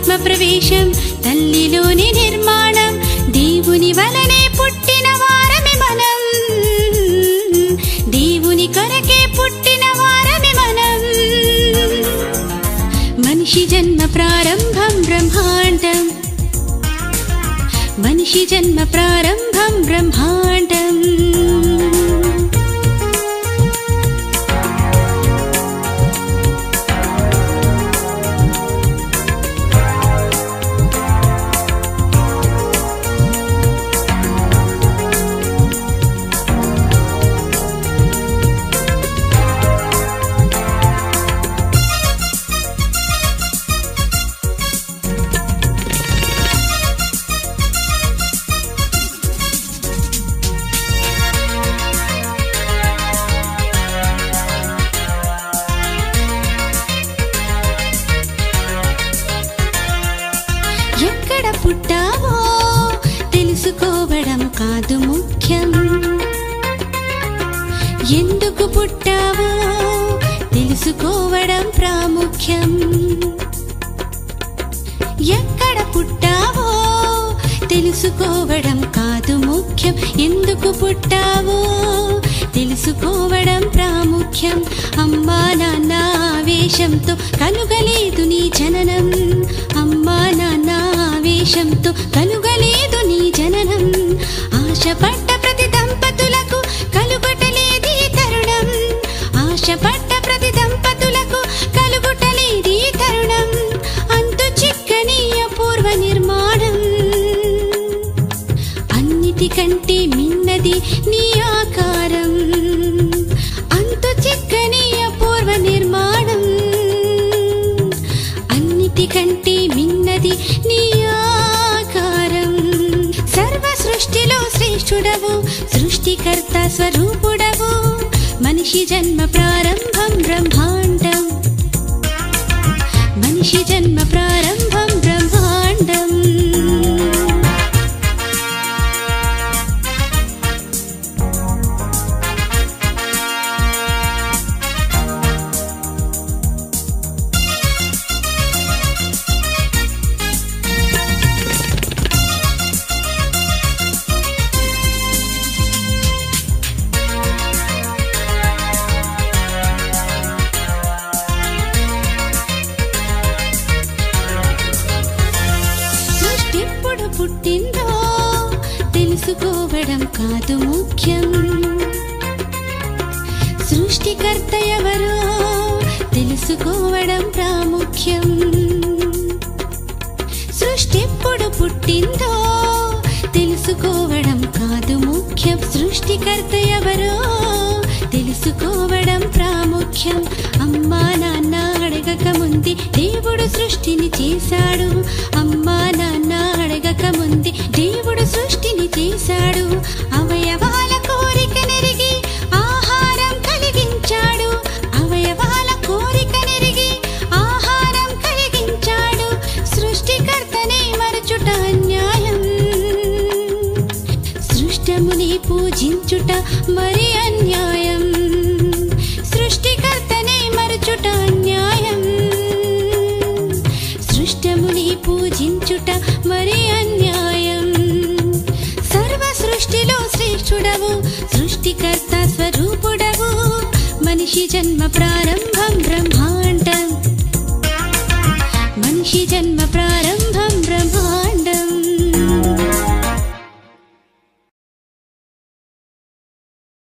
ఆత్మ ప్రవేశం తల్లిలోని నిర్మాణం దేవుని వలనే పుట్టిన వారమే మనం దేవుని కొరకే పుట్టిన వారమే మనం మనిషి జన్మ ప్రారంభం బ్రహ్మాండం మనిషి జన్మ ప్రారంభం బ్రహ్మాండం ఎక్కడ పుట్టావో తెలుసుకోవడం కాదు ముఖ్యం ఎందుకు పుట్టావో తెలుసుకోవడం ప్రాముఖ్యం ఎక్కడ పుట్టావో తెలుసుకోవడం కాదు ముఖ్యం ఎందుకు పుట్టావో తెలుసుకోవడం ప్రాముఖ్యం అమ్మా నాన్న ఆవేశంతో కలుగలేదు నీ జననం అమ్మా నాన్న ఆవేశంతో కలుగలేదు నీ జననం ఆశపడ్డ ప్రతి దంపతులకు కలుగటలేది తరుణం ఆశపడ్డ ప్రతి దంపతులకు కలుగుటలేది తరుణం అంతు చిక్కని అపూర్వ నిర్మాణం అన్నిటికంటే మిన్నది నీ ఆకారం అంతు చిక్కని అపూర్వ నిర్మాణం అన్నిటికంటే మిన్నది నీ ఆకారం సర్వ సృష్టిలో శ్రేష్ఠుడవు సృష్టికర్త స్వరూపుడవు మనిషి జన్మ ప్రారంభం బ్రహ్మాండం మనిషి జన్మ ప్రారంభం బ్రహ్మాండం పుట్టిందో తెలుసుకోవడం కాదు ముఖ్యం సృష్టికర్త ఎవరో తెలుసుకోవడం ప్రాముఖ్యం సృష్టిప్పుడు పుట్టిందో తెలుసుకోవడం కాదు ముఖ్యం సృష్టికర్త ఎవరో తెలుసుకోవడం ప్రాముఖ్యం అమ్మా నాన్న అడగక ముందే దేవుడు సృష్టిని చేశాడు అమ్మా నాన్న అడగక ముందే దేవుడు సృష్టిని చేశాడు అవయవాల కోరిక నెరిగి ఆహారం కలిగించాడు అవయవాల కోరిక నెరిగి ఆహారం కలిగించాడు సృష్టికర్తనే మరచుట అన్యాయం సృష్టముని పూజించుట మరి అన్యాయం సృష్టికర్తనే మరచుట అన్యాయం సృష్టముని పూజించుట మరి అన్యాయం సర్వ సృష్టిలో శ్రేష్ఠుడవు సృష్టికర్త స్వరూపుడవు మనిషి జన్మ ప్రారంభం బ్రహ్మాండం మనిషి జన్మ ప్రారంభం బ్రహ్మాండం